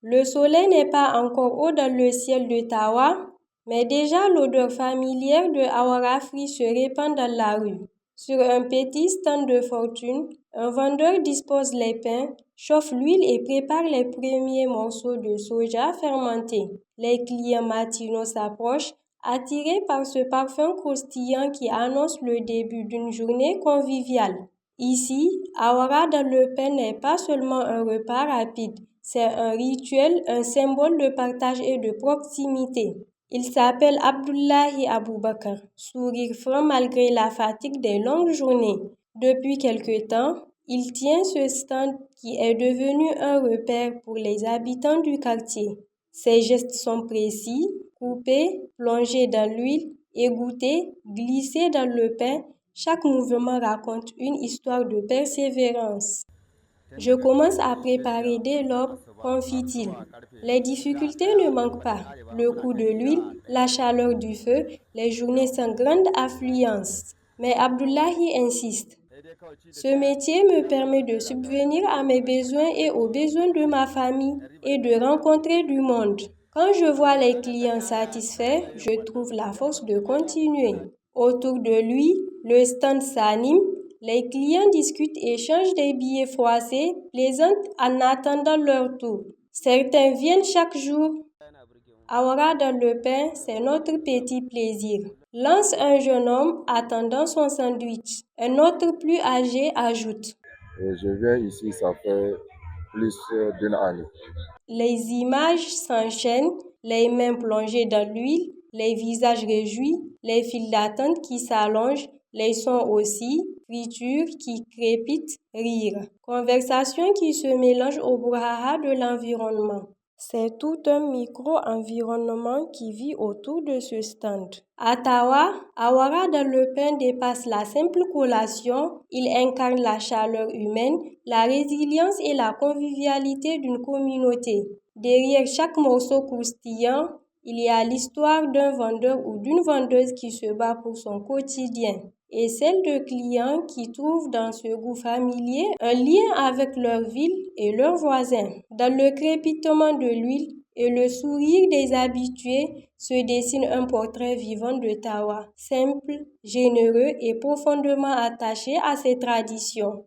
Le soleil n'est pas encore haut dans le ciel de Tawa, mais déjà l'odeur familière de awara frit se répand dans la rue. Sur un petit stand de fortune, un vendeur dispose les pains, chauffe l'huile et prépare les premiers morceaux de soja fermenté. Les clients matinaux s'approchent, attirés par ce parfum croustillant qui annonce le début d'une journée conviviale. Ici, awara dans le pain n'est pas seulement un repas rapide, c'est un rituel, un symbole de partage et de proximité. Il s'appelle Abdullahi Aboubakar, sourire franc malgré la fatigue des longues journées. Depuis quelque temps, il tient ce stand qui est devenu un repère pour les habitants du quartier. Ses gestes sont précis, couper, plonger dans l'huile, égoutter, glisser dans le pain. Chaque mouvement raconte une histoire de persévérance. Je commence à préparer dès l'aube, confie-t-il. Les difficultés ne manquent pas. Le coût de l'huile, la chaleur du feu, les journées sans grande affluence. Mais Abdullahi insiste. Ce métier me permet de subvenir à mes besoins et aux besoins de ma famille et de rencontrer du monde. Quand je vois les clients satisfaits, je trouve la force de continuer. Autour de lui, le stand s'anime. Les clients discutent et échangent des billets froissés, plaisantent en attendant leur tour. Certains viennent chaque jour. Awara dans le pain, c'est notre petit plaisir. Lance un jeune homme attendant son sandwich. Un autre plus âgé ajoute. Et je viens ici, ça fait plus d'une année. Les images s'enchaînent, les mains plongées dans l'huile, les visages réjouis, les files d'attente qui s'allongent, les sons aussi, friture qui crépite, rire. Conversation qui se mélange au brouhaha de l'environnement. C'est tout un micro-environnement qui vit autour de ce stand. À Tawa, awara dans le pain dépasse la simple collation, il incarne la chaleur humaine, la résilience et la convivialité d'une communauté. Derrière chaque morceau croustillant, il y a l'histoire d'un vendeur ou d'une vendeuse qui se bat pour son quotidien et celle de clients qui trouvent dans ce goût familier un lien avec leur ville et leurs voisins. Dans le crépitement de l'huile et le sourire des habitués se dessine un portrait vivant de Tawa, simple, généreux et profondément attaché à ses traditions.